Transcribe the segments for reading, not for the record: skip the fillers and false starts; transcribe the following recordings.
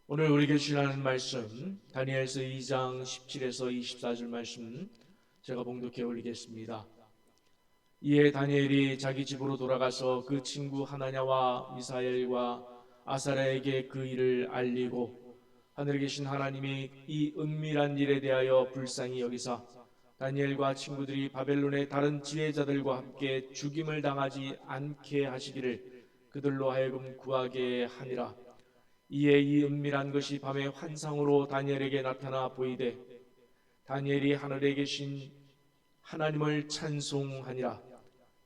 오늘 우리에게 주시는 말씀 다니엘서 2장 17에서 24절 말씀 제가 봉독해 올리겠습니다. 이에 다니엘이 자기 집으로 돌아가서 그 친구 하나냐와 미사엘과 아사랴에게 그 일을 알리고 하늘에 계신 하나님이 이 은밀한 일에 대하여 불쌍히 여기사 다니엘과 친구들이 바벨론의 다른 지혜자들과 함께 죽임을 당하지 않게 하시기를 그들로 하여금 구하게 하니라. 이에 이 은밀한 것이 밤의 환상으로 다니엘에게 나타나 보이되 다니엘이 하늘에 계신 하나님을 찬송하니라.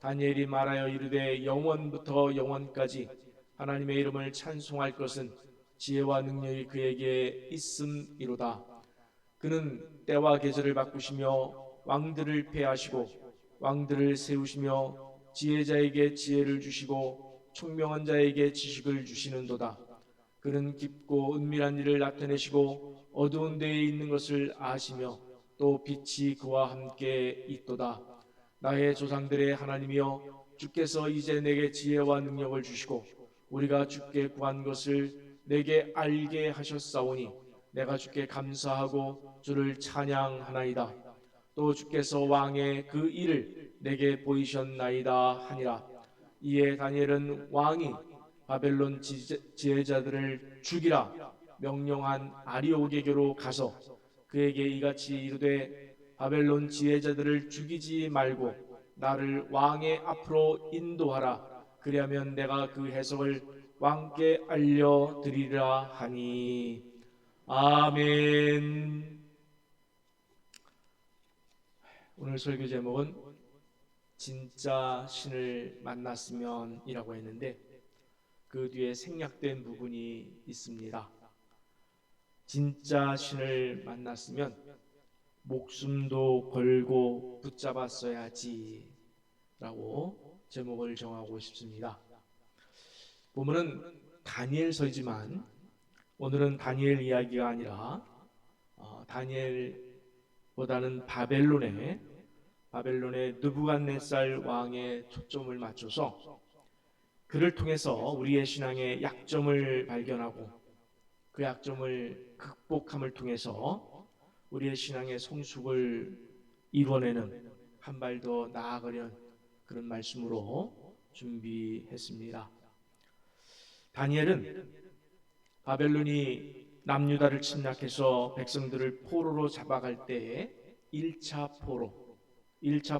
다니엘이 말하여 이르되 영원부터 영원까지 하나님의 이름을 찬송할 것은 지혜와 능력이 그에게 있음이로다. 그는 때와 계절을 바꾸시며 왕들을 패하시고 왕들을 세우시며 지혜자에게 지혜를 주시고 총명한 자에게 지식을 주시는도다. 그는 깊고 은밀한 일을 나타내시고 어두운 데에 있는 것을 아시며 또 빛이 그와 함께 있도다. 나의 조상들의 하나님이여, 주께서 이제 내게 지혜와 능력을 주시고 우리가 주께 구한 것을 내게 알게 하셨사오니 내가 주께 감사하고 주를 찬양하나이다. 또 주께서 왕의 그 일을 내게 보이셨나이다 하니라. 이에 다니엘은 왕이 바벨론 지혜자들을 죽이라 명령한 아리오게게로 가서 그에게 이같이 이르되 바벨론 지혜자들을 죽이지 말고 나를 왕의 앞으로 인도하라. 그리하면 내가 그 해석을 왕께 알려드리라 하니. 아멘. 오늘 설교 제목은 진짜 신을 만났으면 이라고 했는데 그 뒤에 생략된 부분이 있습니다. 진짜 신을 만났으면 목숨도 걸고 붙잡았어야지 라고 제목을 정하고 싶습니다. 보면은 다니엘서이지만 오늘은 다니엘 이야기가 아니라 다니엘보다는 바벨론의 느부갓네살 왕의 초점을 맞춰서 그를 통해서 우리의 신앙의 약점을 발견하고 그 약점을 극복함을 통해서 우리의 신앙의 성숙을 이뤄내는 한 발 더 나아가려는 그런 말씀으로 준비했습니다. 다니엘은 바벨론이 남유다를 침략해서 백성들을 포로로 잡아갈 때에 1차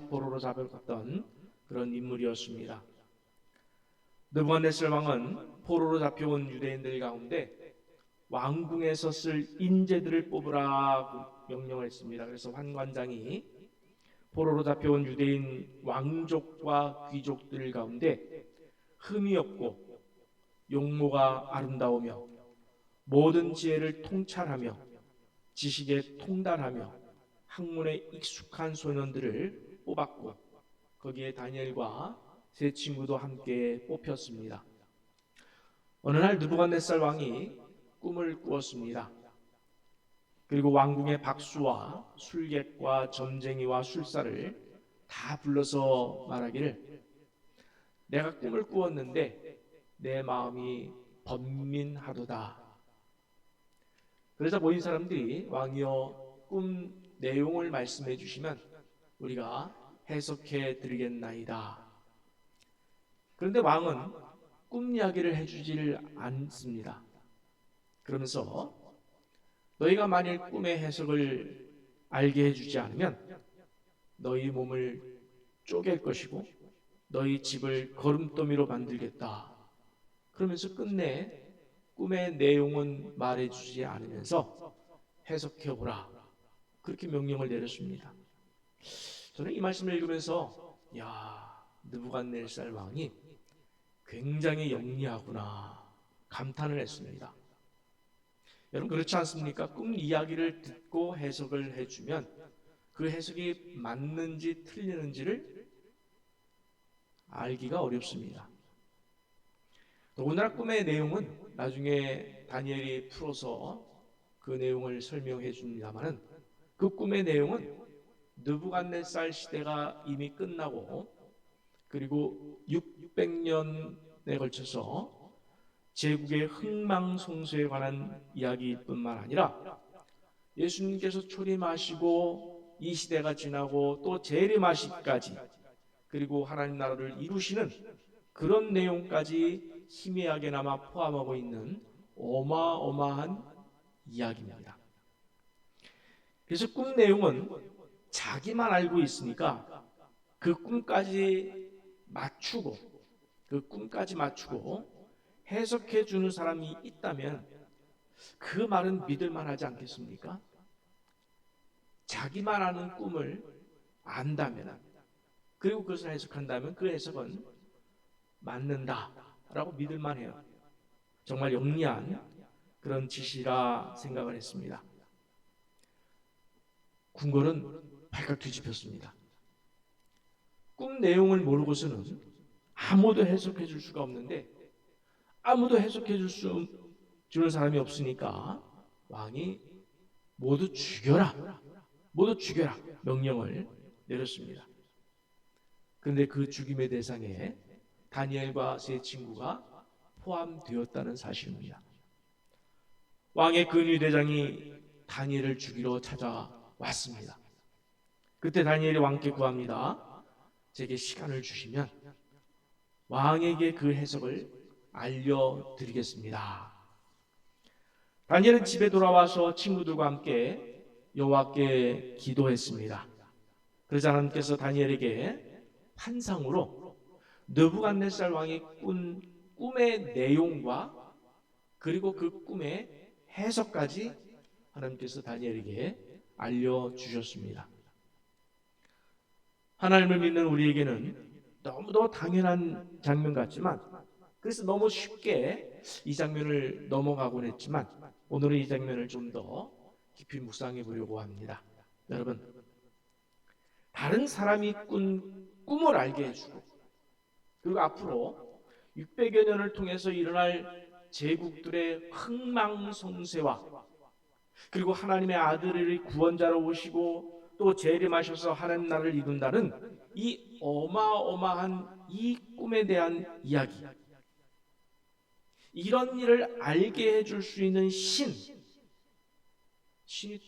포로로 잡아갔던 그런 인물이었습니다. 느부갓네살 왕은 포로로 잡혀온 유대인들 가운데 왕궁에서 쓸 인재들을 뽑으라 명령을 했습니다. 그래서 환관장이 포로로 잡혀온 유대인 왕족과 귀족들 가운데 흠이 없고 용모가 아름다우며 모든 지혜를 통찰하며 지식에 통달하며 학문에 익숙한 소년들을 뽑았고 거기에 다니엘과 세 친구도 함께 뽑혔습니다. 어느 날 느부갓네살 왕이 꿈을 꾸었습니다. 그리고 왕궁의 박수와 술객과 점쟁이와 술사를 다 불러서 말하기를 내가 꿈을 꾸었는데 내 마음이 번민하도다. 그러자 모인 사람들이 왕이여 꿈 내용을 말씀해 주시면 우리가 해석해 드리겠나이다. 그런데 왕은 꿈 이야기를 해주질 않습니다. 그러면서 너희가 만일 꿈의 해석을 알게 해주지 않으면 너희 몸을 쪼갤 것이고 너희 집을 거름더미로 만들겠다. 그러면서 끝내 꿈의 내용은 말해주지 않으면서 해석해보라. 그렇게 명령을 내렸습니다. 저는 이 말씀을 읽으면서 느부갓네살 왕이 굉장히 영리하구나 감탄을 했습니다. 여러분 그렇지 않습니까? 꿈 이야기를 듣고 해석을 해주면 그 해석이 맞는지 틀리는지를 알기가 어렵습니다. 더군다나 꿈의 내용은 나중에 다니엘이 풀어서 그 내용을 설명해 줍니다만은 그 꿈의 내용은 느부갓네살 시대가 이미 끝나고 그리고 600년에 걸쳐서 제국의 흥망성쇠에 관한 이야기일 뿐만 아니라 예수님께서 초림하시고 이 시대가 지나고 또 재림하시기까지 그리고 하나님 나라를 이루시는 그런 내용까지 희미하게나마 포함하고 있는 어마어마한 이야기입니다. 그래서 꿈 내용은 자기만 알고 있으니까 그 꿈까지 맞추고 해석해 주는 사람이 있다면 그 말은 믿을 만하지 않겠습니까? 자기만 아는 꿈을 안다면, 그리고 그것을 해석한다면 그 해석은 맞는다라고 믿을 만해요. 정말 영리한 그런 지시라 생각을 했습니다. 궁궐은 발칵 뒤집혔습니다. 꿈 내용을 모르고서는 아무도 해석해 줄 수가 없는데, 아무도 해석해 주는 사람이 없으니까 왕이 모두 죽여라 명령을 내렸습니다. 그런데 그 죽임의 대상에 다니엘과 세 친구가 포함되었다는 사실입니다. 왕의 근위대장이 다니엘을 죽이러 찾아왔습니다. 그때 다니엘이 왕께 구합니다. 제게 시간을 주시면 왕에게 그 해석을 알려드리겠습니다. 다니엘은 집에 돌아와서 친구들과 함께 여호와께 기도했습니다. 그러자 하나님께서 다니엘에게 환상으로 느부갓네살 왕이 꾼 꿈의 내용과 그리고 그 꿈의 해석까지 하나님께서 다니엘에게 알려주셨습니다. 하나님을 믿는 우리에게는 너무도 당연한 장면 같지만, 그래서 너무 쉽게 이 장면을 넘어가곤 했지만, 오늘은 이 장면을 좀 더 깊이 묵상해 보려고 합니다. 여러분, 다른 사람이 꾼 꿈을 알게 해주고, 그리고 앞으로 600여 년을 통해서 일어날 제국들의 흥망성쇠와 그리고 하나님의 아들을 구원자로 오시고 또 재림하셔서 하나님 나라를 이룬다는 이 어마어마한 이 꿈에 대한 이야기, 이런 일을 알게 해줄 수 있는 신이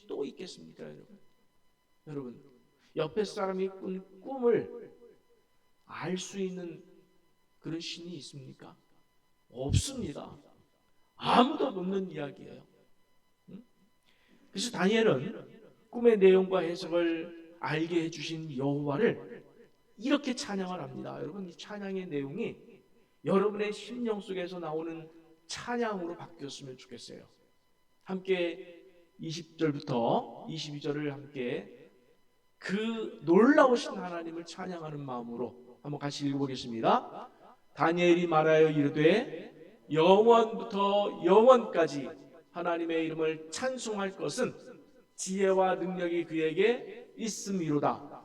또 있겠습니까, 여러분? 옆에 사람이 꾼 꿈을 알 수 있는 그런 신이 있습니까? 없습니다. 아무도 없는 이야기예요. 그래서 다니엘은 꿈의 내용과 해석을 알게 해주신 여호와를 이렇게 찬양을 합니다. 여러분, 이 찬양의 내용이 여러분의 심령 속에서 나오는 찬양으로 바뀌었으면 좋겠어요. 함께 20절부터 22절을 함께 그 놀라우신 하나님을 찬양하는 마음으로 한번 같이 읽어보겠습니다. 다니엘이 말하여 이르되 영원부터 영원까지 하나님의 이름을 찬송할 것은 지혜와 능력이 그에게 있음이로다.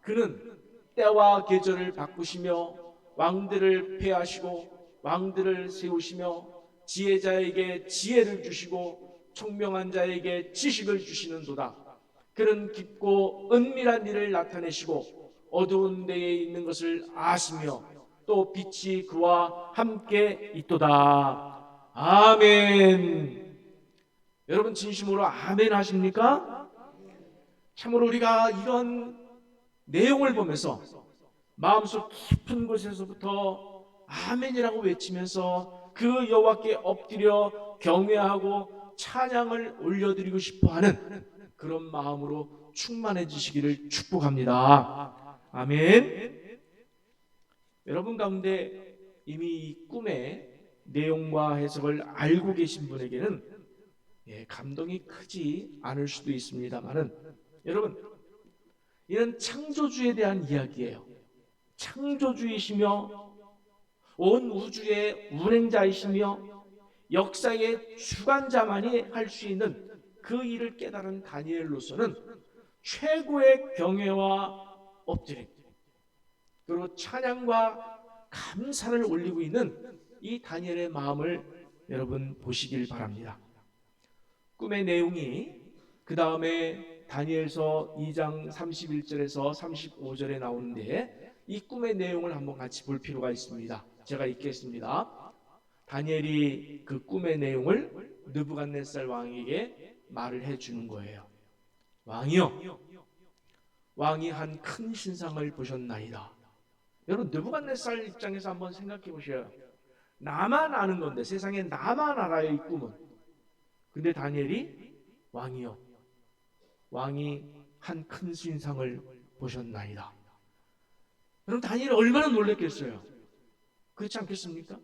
그는 때와 계절을 바꾸시며 왕들을 폐하시고 왕들을 세우시며 지혜자에게 지혜를 주시고 총명한 자에게 지식을 주시는도다. 그는 깊고 은밀한 일을 나타내시고 어두운 데에 있는 것을 아시며 또 빛이 그와 함께 있도다. 아멘. 여러분, 진심으로 아멘 하십니까? 참으로 우리가 이런 내용을 보면서 마음속 깊은 곳에서부터 아멘이라고 외치면서 그 여호와께 엎드려 경외하고 찬양을 올려드리고 싶어하는 그런 마음으로 충만해지시기를 축복합니다. 아멘. 여러분 가운데 이미 이 꿈의 내용과 해석을 알고 계신 분에게는 감동이 크지 않을 수도 있습니다만은, 여러분, 이런 창조주에 대한 이야기예요. 창조주이시며 온 우주의 운행자이시며 역사의 주관자만이 할 수 있는 그 일을 깨달은 다니엘로서는 최고의 경외와 엎드림 그리고 찬양과 감사를 올리고 있는 이 다니엘의 마음을 여러분 보시길 바랍니다. 꿈의 내용이 그 다음에 다니엘서 2장 31절에서 35절에 나오는데, 이 꿈의 내용을 한번 같이 볼 필요가 있습니다. 제가 읽겠습니다. 다니엘이 그 꿈의 내용을 느부갓네살 왕에게 말을 해주는 거예요. 왕이여, 왕이 한 큰 신상을 보셨나이다. 여러분, 느부갓네살 입장에서 한번 생각해 보셔요. 나만 아는 건데, 세상에 나만 알아요, 이 꿈은. 근데 다니엘이 왕이여, 왕이 한 큰 신상을 보셨나이다. 여러분, 다니엘이 얼마나 놀랐겠어요. 그렇지 않겠습니까?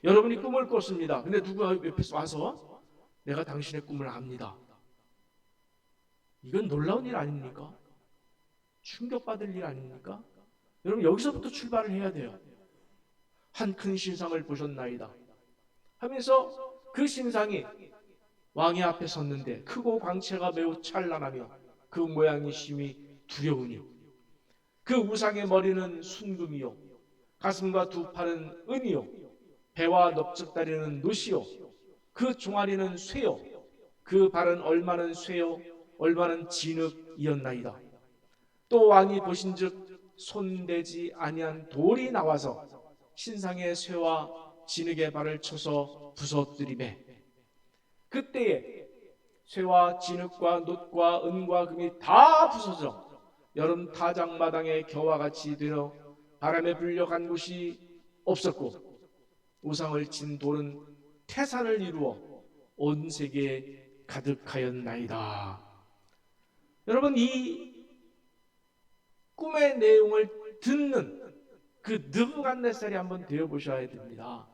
여러분이 꿈을 꿨습니다. 근데 누가 옆에서 와서 내가 당신의 꿈을 압니다. 이건 놀라운 일 아닙니까? 충격받을 일 아닙니까? 여러분, 여기서부터 출발을 해야 돼요. 한 큰 신상을 보셨나이다 하면서 그 신상이 왕의 앞에 섰는데 크고 광채가 매우 찬란하며 그 모양이 심히 두려우니 그 우상의 머리는 순금이요 가슴과 두 팔은 은이요 배와 넓적다리는 노시요 그 종아리는 쇠요 그 발은 얼마는 쇠요 얼마는 진흙이었나이다. 또 왕이 보신즉 손대지 아니한 돌이 나와서 신상의 쇠와 진흙의 발을 쳐서 부서뜨리매 그때에 쇠와 진흙과 놋과 은과 금이 다 부서져 여름 타작마당에 겨와 같이 되어 바람에 불려간 곳이 없었고 우상을 친 돌은 태산을 이루어 온 세계에 가득하였나이다. 여러분, 이 꿈의 내용을 듣는 그 느부갓네살이 한번 되어보셔야 됩니다.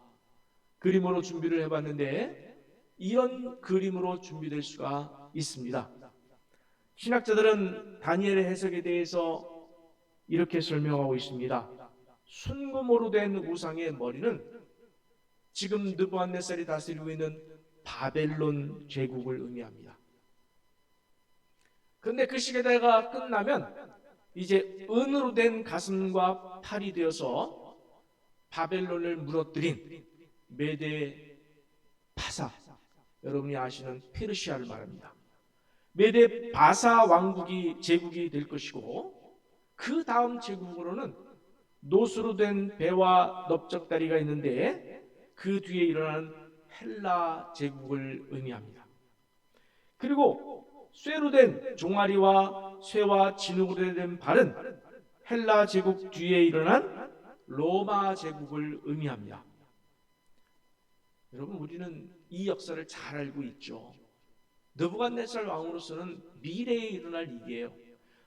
그림으로 준비를 해봤는데 이런 그림으로 준비될 수가 있습니다. 신학자들은 다니엘의 해석에 대해서 이렇게 설명하고 있습니다. 순금으로 된 우상의 머리는 지금 느부갓네살이 다스리고 있는 바벨론 제국을 의미합니다. 그런데 그 시대가 끝나면 이제 은으로 된 가슴과 팔이 되어서 바벨론을 무너뜨린 메데 파사, 여러분이 아시는 페르시아를 말합니다. 메데 바사 왕국이 제국이 될 것이고 그 다음 제국으로는 노수로 된 배와 넓적다리가 있는데 그 뒤에 일어나는 헬라 제국을 의미합니다. 그리고 쇠로 된 종아리와 쇠와 진흙으로 된 발은 헬라 제국 뒤에 일어난 로마 제국을 의미합니다. 여러분, 우리는 이 역사를 잘 알고 있죠. 느부갓네살 왕으로서는 미래에 일어날 일이에요.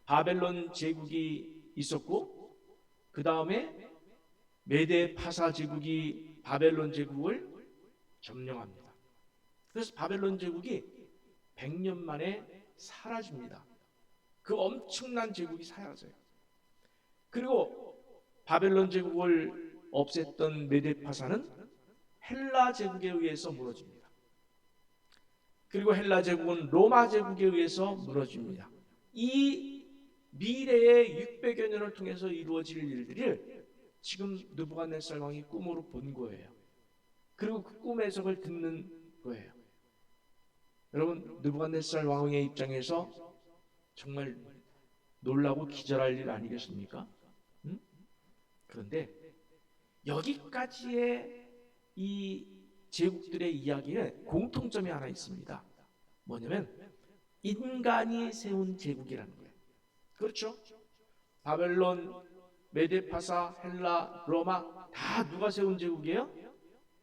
바벨론 제국이 있었고 그 다음에 메데 파사 제국이 바벨론 제국을 점령합니다. 그래서 바벨론 제국이 100년 만에 사라집니다. 그 엄청난 제국이 사라져요. 그리고 바벨론 제국을 없앴던 메데 파사는 헬라 제국에 의해서 무너집니다. 그리고 헬라 제국은 로마 제국에 의해서 무너집니다. 이 미래의 600여 년을 통해서 이루어질 일들을 지금 느부갓네살 왕이 꿈으로 본 거예요. 그리고 그 꿈 해석을 듣는 거예요. 여러분, 느부갓네살 왕의 입장에서 정말 놀라고 기절할 일 아니겠습니까? 응? 그런데 여기까지의 이 제국들의 이야기에 공통점이 하나 있습니다. 뭐냐면 인간이 세운 제국이라는 거예요. 그렇죠? 바벨론, 메데파사, 헬라, 로마 다 누가 세운 제국이에요?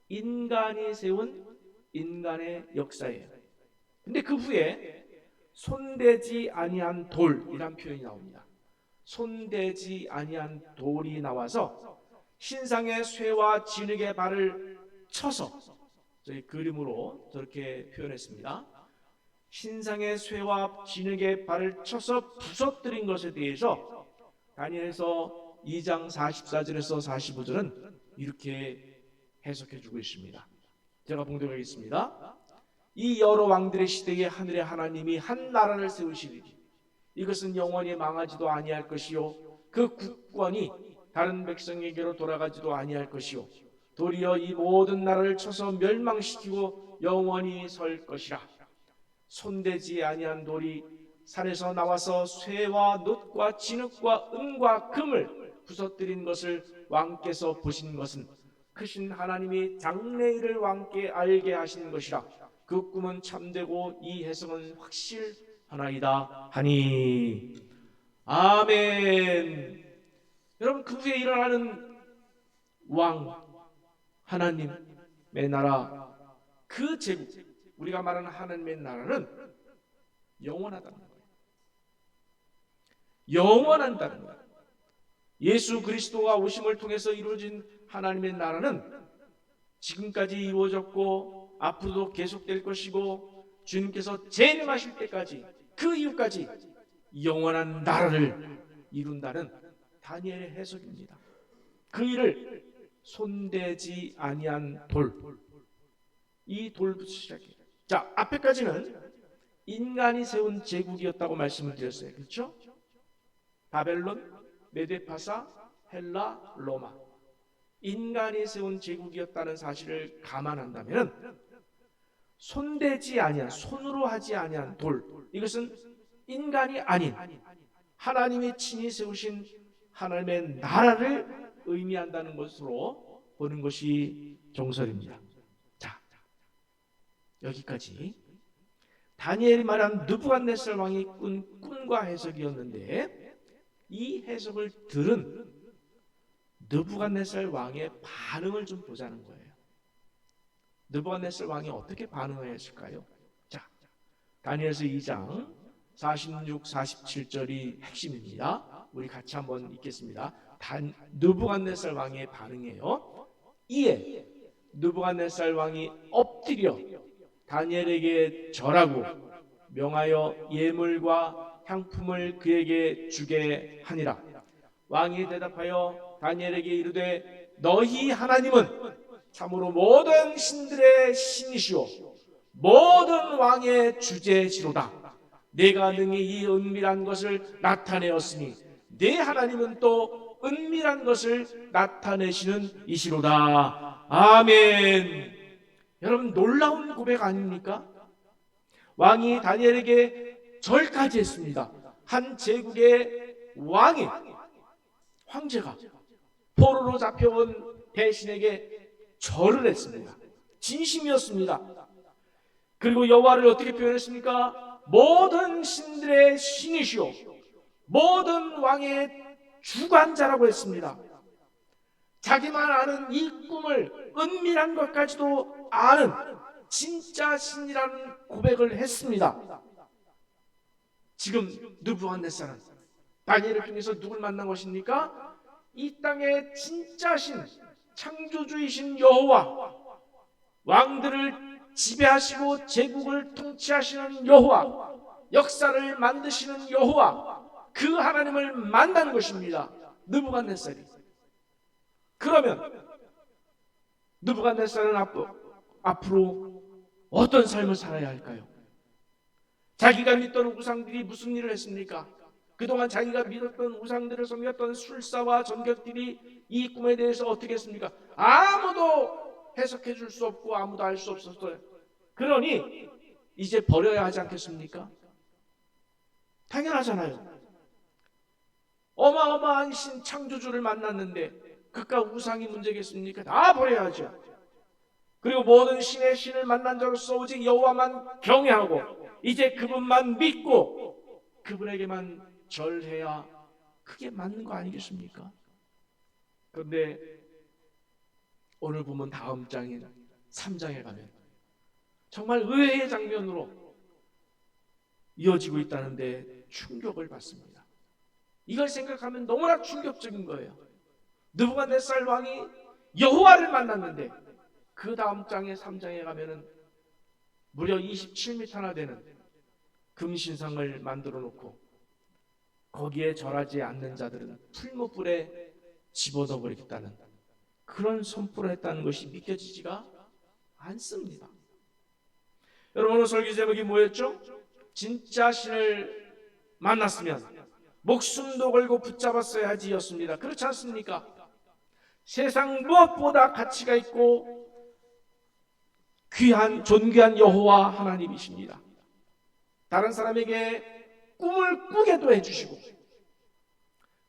인간이 세운 인간의 역사예요. 근데 그 후에 손대지 아니한 돌이란 표현이 나옵니다. 손대지 아니한 돌이 나와서 신상의 쇠와 진흙의 발을 쳐서, 저희 그림으로 저렇게 표현했습니다. 신상의 쇠와 진흙의 발을 쳐서 부서뜨린 것에 대해서 다니엘서 2장 44절에서 45절은 이렇게 해석해주고 있습니다. 제가 봉독하겠습니다. 이 여러 왕들의 시대에 하늘의 하나님이 한 나라를 세우시리니 이것은 영원히 망하지도 아니할 것이요 그 국권이 다른 백성에게로 돌아가지도 아니할 것이요 도리어 이 모든 나라를 쳐서 멸망시키고 영원히 설 것이라. 손대지 아니한 돌이 산에서 나와서 쇠와 놋과 진흙과 은과 금을 부서뜨린 것을 왕께서 보신 것은 크신 하나님이 장래일을 왕께 알게 하신 것이라. 그 꿈은 참되고 이 해석은 확실하나이다 하니. 아멘. 여러분, 그 후에 일어나는 왕 하나님의 나라, 그 제국, 우리가 말하는 하나님의 나라는 영원하다는 거예요. 영원한다는 거예요. 예수 그리스도가 오심을 통해서 이루어진 하나님의 나라는 지금까지 이루어졌고 앞으로도 계속될 것이고, 주님께서 재림하실 때까지, 그 이후까지 영원한 나라를 이룬다는 다니엘의 해석입니다. 그 일을 손대지 아니한 돌, 이 돌부터 시작해요. 자, 앞에까지는 인간이 세운 제국이었다고 말씀을 드렸어요. 그렇죠? 바벨론, 메데파사, 헬라, 로마, 인간이 세운 제국이었다는 사실을 감안한다면 손대지 아니한, 손으로 하지 아니한 돌, 이것은 인간이 아닌 하나님이 친히 세우신 하나님의 나라를 의미한다는 것으로 보는 것이 정설입니다. 자, 여기까지 다니엘이 말한 느부갓네살 왕이 꾼 꿈과 해석이었는데, 이 해석을 들은 느부갓네살 왕의 반응을 좀 보자는 거예요. 느부갓네살 왕이 어떻게 반응을 했을까요? 자, 다니엘서 2장 46, 47절이 핵심입니다. 우리 같이 한번 읽겠습니다. 느부갓네살 왕의 반응이에요. 이에 느부갓네살 왕이 엎드려 다니엘에게 절하고 명하여 예물과 향품을 그에게 주게 하니라. 왕이 대답하여 다니엘에게 이르되, 너희 하나님은 참으로 모든 신들의 신이시오 모든 왕의 주제시로다. 내가 능히 이 은밀한 것을 나타내었으니 내 하나님은 또 은밀한 것을 나타내시는 이시로다. 아멘. 여러분, 놀라운 고백 아닙니까? 왕이 다니엘에게 절까지 했습니다. 한 제국의 왕이, 황제가 포로로 잡혀온 대신에게 절을 했습니다. 진심이었습니다. 그리고 여호와를 어떻게 표현했습니까? 모든 신들의 신이시오 모든 왕의 주관자라고 했습니다. 자기만 아는 이 꿈을, 은밀한 것까지도 아는 진짜 신이라는 고백을 했습니다. 지금 느부갓네살은 다니엘을 통해서 누굴 만난 것입니까? 이 땅의 진짜 신, 창조주이신 여호와, 왕들을 지배하시고 제국을 통치하시는 여호와, 역사를 만드시는 여호와, 그 하나님을 만난 것입니다. 느부갓네살이. 그러면 느부갓네살은 앞으로 어떤 삶을 살아야 할까요? 자기가 믿던 우상들이 무슨 일을 했습니까? 그동안 자기가 믿었던 우상들을 섬겼던 술사와 전객들이 이 꿈에 대해서 어떻게 했습니까? 아무도 해석해 줄 수 없고 아무도 알 수 없었어요. 그러니 이제 버려야 하지 않겠습니까? 당연하잖아요. 어마어마한 신 창조주를 만났는데 그깟 우상이 문제겠습니까? 다 버려야죠. 그리고 모든 신의 신을 만난 자로서 오직 여호와만 경외하고 이제 그분만 믿고 그분에게만 절해야 그게 맞는 거 아니겠습니까? 그런데 오늘 보면 다음 장인 3장에 가면 정말 의외의 장면으로 이어지고 있다는데 충격을 받습니다. 이걸 생각하면 너무나 충격적인 거예요. 느부갓네살 왕이 여호와를 만났는데 그 다음 장의 3장에 가면은 무려 27m나 되는 금신상을 만들어 놓고 거기에 절하지 않는 자들은 풀무불에 집어넣어 버리겠다는 그런 선포를 했다는 것이 믿겨지지가 않습니다. 여러분, 오늘 설교 제목이 뭐였죠? 진짜 신을 만났으면 목숨도 걸고 붙잡았어야 하지였습니다. 그렇지 않습니까? 세상 무엇보다 가치가 있고 귀한 존귀한 여호와 하나님이십니다. 다른 사람에게 꿈을 꾸게도 해주시고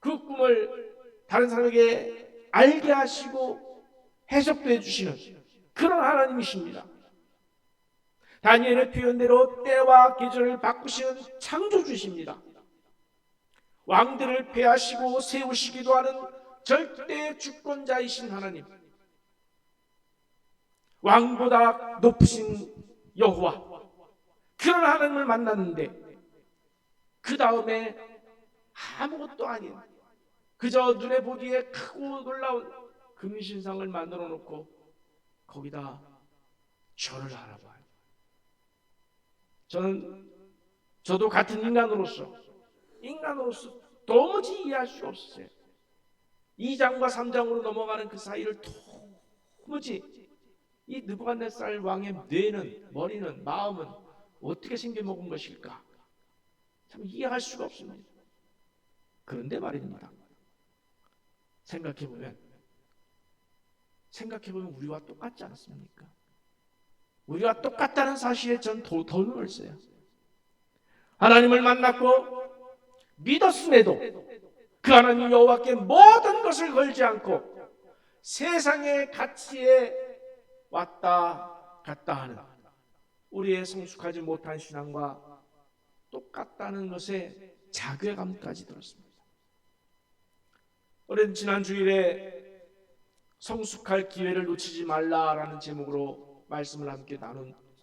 그 꿈을 다른 사람에게 알게 하시고 해석도 해주시는 그런 하나님이십니다. 다니엘의 표현대로 때와 계절을 바꾸시는 창조주십니다. 왕들을 폐하시고 세우시기도 하는 절대 주권자이신 하나님, 왕보다 높으신 여호와, 그런 하나님을 만났는데 그 다음에 아무것도 아닌 그저 눈에 보기에 크고 놀라운 금신상을 만들어 놓고 거기다 절을 하라고 해요. 저도 같은 인간으로서 도무지 이해할 수가 없었어요. 2장과 3장으로 넘어가는 그 사이를 도무지 이 느부갓네살 왕의 뇌는, 머리는, 마음은 어떻게 생겨먹은 것일까? 참 이해할 수가 없습니다. 그런데 말입니다. 생각해보면 우리와 똑같지 않습니까? 우리와 똑같다는 사실에 전 더 눈을 써요. 하나님을 만났고 믿었음에도 그 하나님 여호와께 모든 것을 걸지 않고 세상의 가치에 왔다 갔다 하는 우리의 성숙하지 못한 신앙과 똑같다는 것에 자괴감까지 들었습니다. 오랜 지난 주일에 성숙할 기회를 놓치지 말라라는 제목으로 말씀을 함께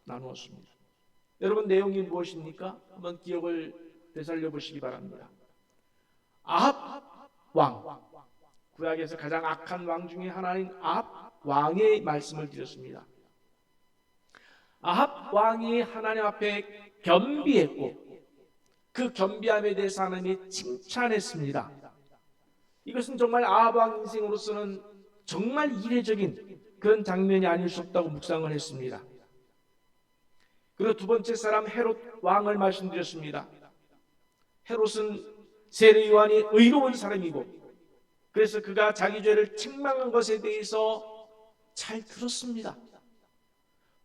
나누었습니다. 여러분, 내용이 무엇입니까? 한번 기억을 되살려 보시기 바랍니다. 아합 왕, 구약에서 가장 악한 왕 중에 하나인 아합 왕의 말씀을 드렸습니다. 아합 왕이 하나님 앞에 겸비했고 그 겸비함에 대해서 하나님이 칭찬했습니다. 이것은 정말 아합 왕 인생으로서는 정말 이례적인 그런 장면이 아닐 수 없다고 묵상을 했습니다. 그리고 두 번째 사람 헤롯 왕을 말씀드렸습니다. 헤롯은 세례 요한이 의로운 사람이고 그래서 그가 자기 죄를 책망한 것에 대해서 잘 들었습니다.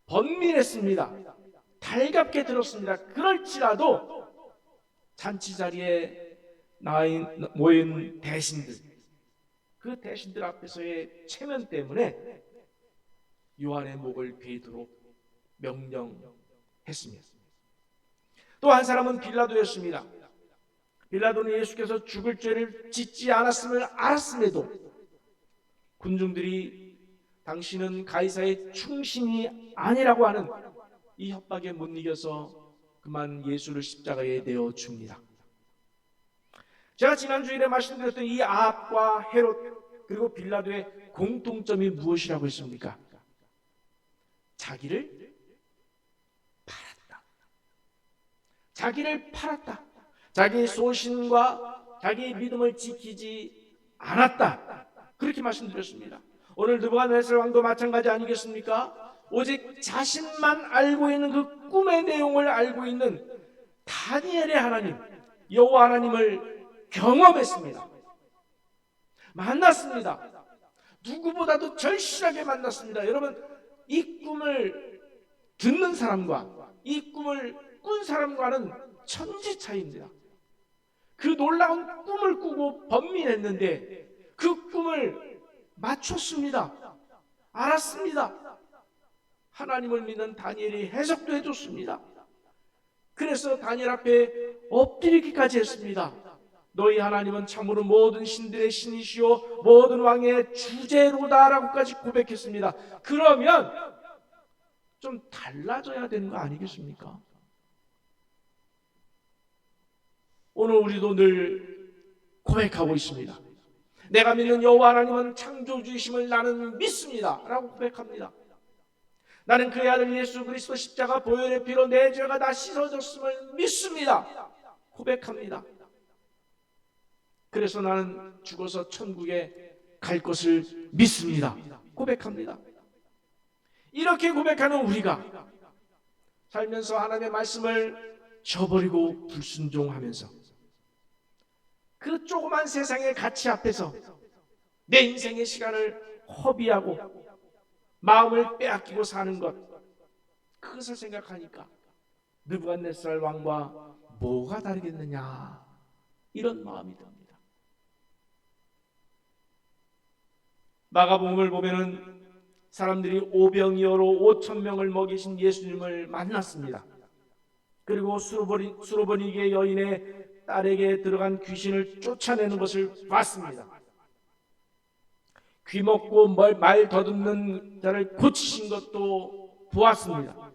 번민했습니다. 달갑게 들었습니다. 그럴지라도 잔치 자리에 모인 대신들, 그 대신들 앞에서의 체면 때문에 요한의 목을 베도록 명령했습니다. 또 한 사람은 빌라도였습니다. 빌라도는 예수께서 죽을 죄를 짓지 않았음을 알았음에도 군중들이 당신은 가이사의 충신이 아니라고 하는 이 협박에 못 이겨서 그만 예수를 십자가에 내어 줍니다. 제가 지난 주일에 말씀드렸던 이 아합과 헤롯 그리고 빌라도의 공통점이 무엇이라고 했습니까? 자기를 팔았다. 자기의 소신과 자기의 믿음을 지키지 않았다. 그렇게 말씀드렸습니다. 오늘 느부갓네살 왕도 마찬가지 아니겠습니까? 오직 자신만 알고 있는 그 꿈의 내용을 알고 있는 다니엘의 하나님, 여호와 하나님을 경험했습니다. 만났습니다. 누구보다도 절실하게 만났습니다. 여러분, 이 꿈을 듣는 사람과 이 꿈을 꾼 사람과는 천지 차이입니다. 그 놀라운 꿈을 꾸고 번민했는데 그 꿈을 맞췄습니다. 알았습니다. 하나님을 믿는 다니엘이 해석도 해줬습니다. 그래서 다니엘 앞에 엎드리기까지 했습니다. 너희 하나님은 참으로 모든 신들의 신이시오 모든 왕의 주제로다라고까지 고백했습니다. 그러면 좀 달라져야 되는 거 아니겠습니까? 오늘 우리도 늘 고백하고 있습니다. 내가 믿는 여호와 하나님은 창조주이심을 나는 믿습니다 라고 고백합니다. 나는 그의 아들 예수 그리스도 십자가 보혈의 피로 내 죄가 다 씻어졌음을 믿습니다 고백합니다. 그래서 나는 죽어서 천국에 갈 것을 믿습니다 고백합니다. 이렇게 고백하는 우리가 살면서 하나님의 말씀을 저버리고 불순종하면서 그 조그만 세상의 가치 앞에서 내 인생의 시간을 허비하고 마음을 빼앗기고 사는 것, 그것을 생각하니까 느부갓네살 왕과 뭐가 다르겠느냐 이런 마음이 듭니다. 마가복음을 보면은 사람들이 오병이어로 5천 명을 먹이신 예수님을 만났습니다. 그리고 수로보니게 여인의 딸에게 들어간 귀신을 쫓아내는 것을 봤습니다. 귀 먹고 말 더듬는 자를 고치신 것도 보았습니다.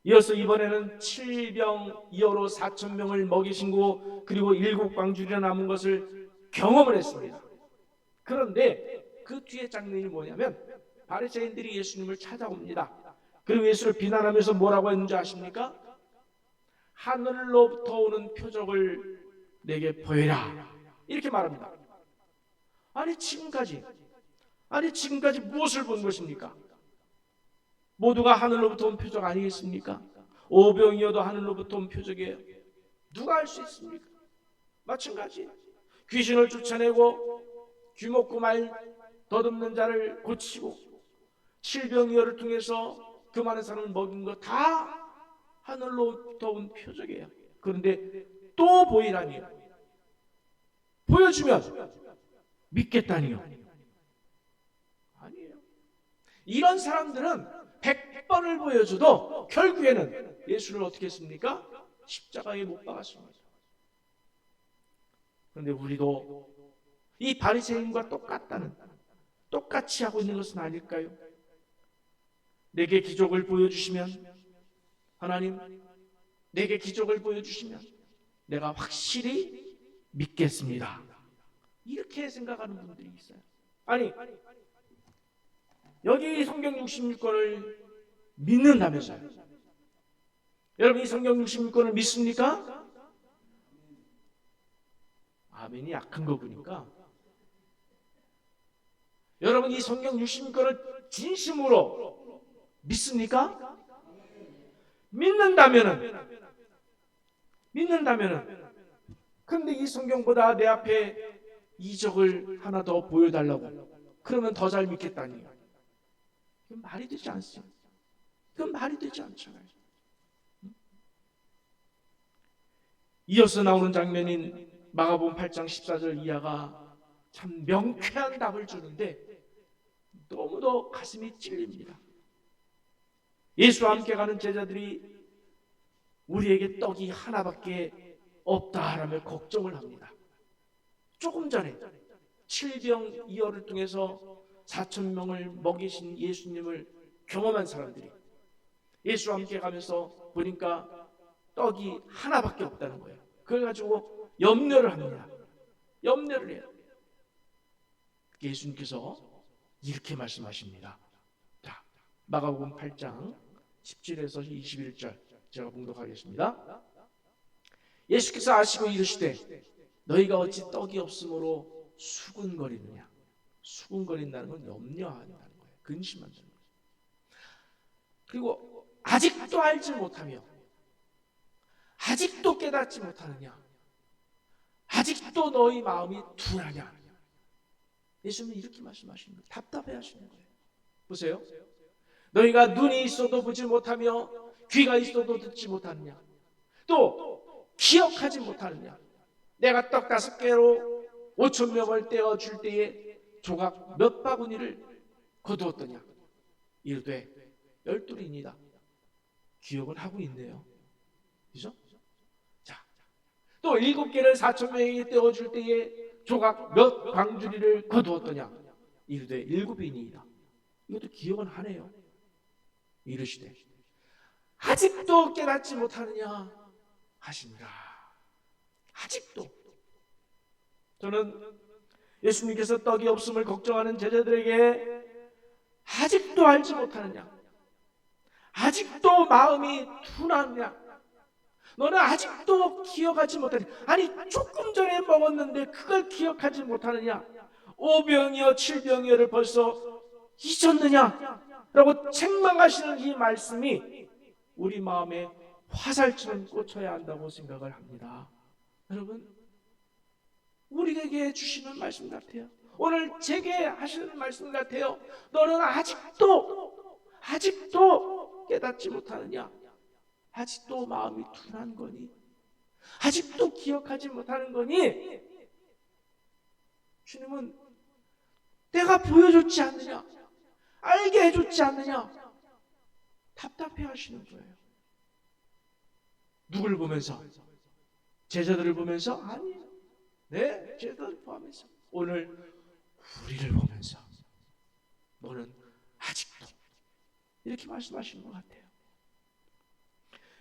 이어서 이번에는 7병이어로 4천 명을 먹이신 고 그리고 7광주리나 남은 것을 경험을 했습니다. 그런데 그 뒤에 장면이 뭐냐면 바리새인들이 예수님을 찾아옵니다. 그리고 예수를 비난하면서 뭐라고 했는지 아십니까? 하늘로부터 오는 표적을 내게 보여라, 이렇게 말합니다. 아니 지금까지 무엇을 본 것입니까? 모두가 하늘로부터 온 표적 아니겠습니까? 오병이어도 하늘로부터 온 표적이에요. 누가 할 수 있습니까? 마찬가지 귀신을 쫓아내고 귀 먹고 말 더듬는 자를 고치고 7병이어를 통해서 그 많은 사람을 먹인 거 다 하늘로부터 온 표적이에요. 그런데 또 보이라니요. 보여주면 믿겠다니요. 아니에요. 이런 사람들은 100번을 보여줘도 결국에는 예수를 어떻게 했습니까? 십자가에 못 박았습니다. 그런데 우리도 이 바리새인과 똑같이 하고 있는 것은 아닐까요? 내게 기적을 보여주시면, 하나님 내게 기적을 보여주시면 내가 확실히 믿겠습니다, 이렇게 생각하는 분들이 있어요. 아니 여기 성경 66권을 믿는다면서요. 여러분 이 성경 66권을 믿습니까? 아멘이 약한 거 보니까 여러분 이 성경 66권을 진심으로 믿습니까? 믿는다면은 근데 이 성경보다 내 앞에 이적을 하나 더 보여달라고 그러면 더 잘 믿겠다니요. 그건 말이 되지 않습니다. 그건 말이 되지 않잖아요. 이어서 나오는 장면인 마가복음 8장 14절 이하가 참 명쾌한 답을 주는데 너무도 가슴이 찔립니다. 예수와 함께 가는 제자들이 우리에게 떡이 하나밖에 없다라며 걱정을 합니다. 조금 전에 7병이어를 통해서 4천 명을 먹이신 예수님을 경험한 사람들이 예수와 함께 가면서 보니까 떡이 하나밖에 없다는 거예요. 그걸 가지고 염려를 합니다. 염려를 해요. 예수님께서 이렇게 말씀하십니다. 자, 마가복음 8장 17에서 21절 제가 봉독하겠습니다. 예수께서 아시고 이르시되 너희가 어찌 떡이 없으므로 수군거리느냐. 수군거린다는 건 염려한다는 거예요. 근심한다는 거예요. 그리고 아직도 알지 못하며 아직도 깨닫지 못하느냐. 아직도 너희 마음이 둔하냐. 예수님은 이렇게 말씀하시는 거예요. 답답해 하시는 거예요. 보세요. 너희가 눈이 있어도 보지 못하며 귀가 있어도 듣지 못하느냐. 또 기억하지 못하느냐. 내가 떡 5개로 5천 명을 떼어줄 때에 조각 몇 바구니를 거두었더냐. 이르되 12이니이다. 기억은 하고 있네요. 그죠? 자, 또 7개를 4천 명에게 떼어줄 때에 조각 몇 광주리를 거두었더냐. 이르되 7이니이다. 이것도 기억은 하네요. 이르시되 아직도 깨닫지 못하느냐 하시니라. 아직도. 저는 예수님께서 떡이 없음을 걱정하는 제자들에게 아직도 알지 못하느냐, 아직도 마음이 둔하느냐, 너는 아직도 기억하지 못하느냐. 아니 조금 전에 먹었는데 그걸 기억하지 못하느냐. 5병이여 7병이여를 벌써 잊었느냐 라고 책망하시는 이 말씀이 우리 마음에 화살처럼 꽂혀야 한다고 생각을 합니다. 여러분, 우리에게 주시는 말씀 같아요. 오늘 제게 하시는 말씀 같아요. 너는 아직도 깨닫지 못하느냐. 아직도 마음이 둔한 거니. 아직도 기억하지 못하는 거니. 주님은 내가 보여줬지 않느냐. 알게 해줬지 않느냐? 답답해 하시는 거예요. 누굴 보면서? 제자들을 보면서? 아니에요. 네, 제자들을 포함해서 오늘 우리를 보면서 너는 아직도 이렇게 말씀하시는 것 같아요.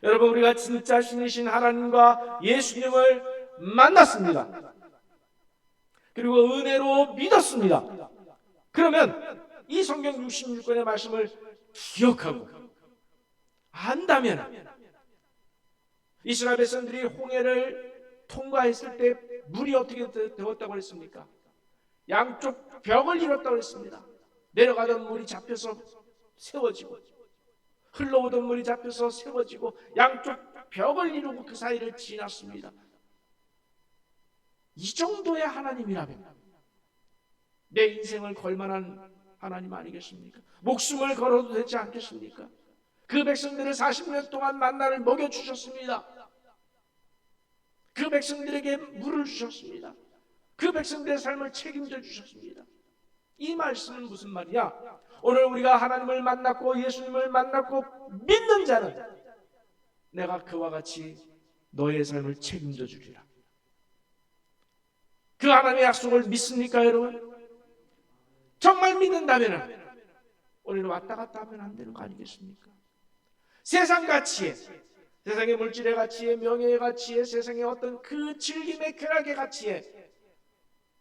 여러분, 우리가 진짜 신이신 하나님과 예수님을 만났습니다. 그리고 은혜로 믿었습니다. 그러면 이 성경 66권의 말씀을 기억하고 안다면, 이스라엘 백성들이 홍해를 통과했을 때 물이 어떻게 되었다고 했습니까? 양쪽 벽을 이뤘다고 했습니다. 내려가던 물이 잡혀서 세워지고, 흘러오던 물이 잡혀서 세워지고, 양쪽 벽을 이루고 그 사이를 지났습니다. 이 정도의 하나님이라면 내 인생을 걸만한 하나님 아니겠습니까? 목숨을 걸어도 되지 않겠습니까? 그 백성들을 40년 동안 만나를 먹여주셨습니다. 그 백성들에게 물을 주셨습니다. 그 백성들의 삶을 책임져 주셨습니다. 이 말씀은 무슨 말이야? 오늘 우리가 하나님을 만났고 예수님을 만났고 믿는 자는 내가 그와 같이 너의 삶을 책임져 주리라. 그 하나님의 약속을 믿습니까, 여러분? 정말 믿는다면 오늘 왔다 갔다 하면 안 되는 거 아니겠습니까? 세상 가치에, 세상의 물질의 가치에, 명예의 가치에, 세상의 어떤 그 즐김의 쾌락의 가치에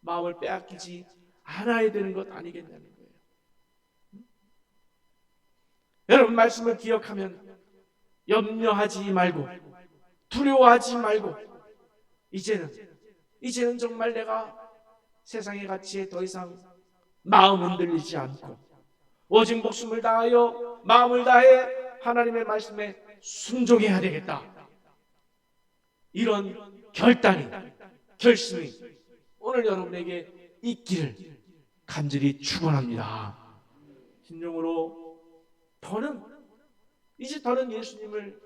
마음을 빼앗기지 않아야 되는 것 아니겠냐는 거예요. 여러분, 말씀을 기억하면 염려하지 말고 두려워하지 말고 이제는 정말 내가 세상의 가치에 더 이상 마음 흔들리지 않고 오직 목숨을 다하여 마음을 다해 하나님의 말씀에 순종해야 되겠다. 이런 결심이 오늘 여러분에게 있기를 간절히 축원합니다. 진정으로 이제 더는 예수님을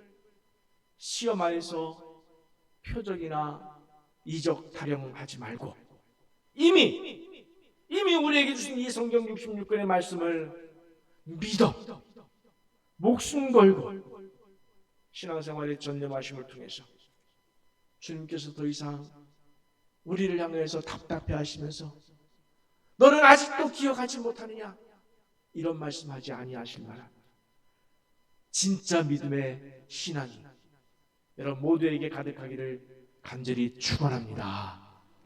시험 안에서 표적이나 이적 타령하지 말고 이미 우리에게 주신 이 성경 66권의 말씀을 믿어 목숨 걸고 신앙생활에 전념하심을 통해서 주님께서 더 이상 우리를 향해서 답답해 하시면서 너는 아직도 기억하지 못하느냐, 이런 말씀하지 아니하실 만한 진짜 믿음의 신앙이 여러분 모두에게 가득하기를 간절히 축원합니다.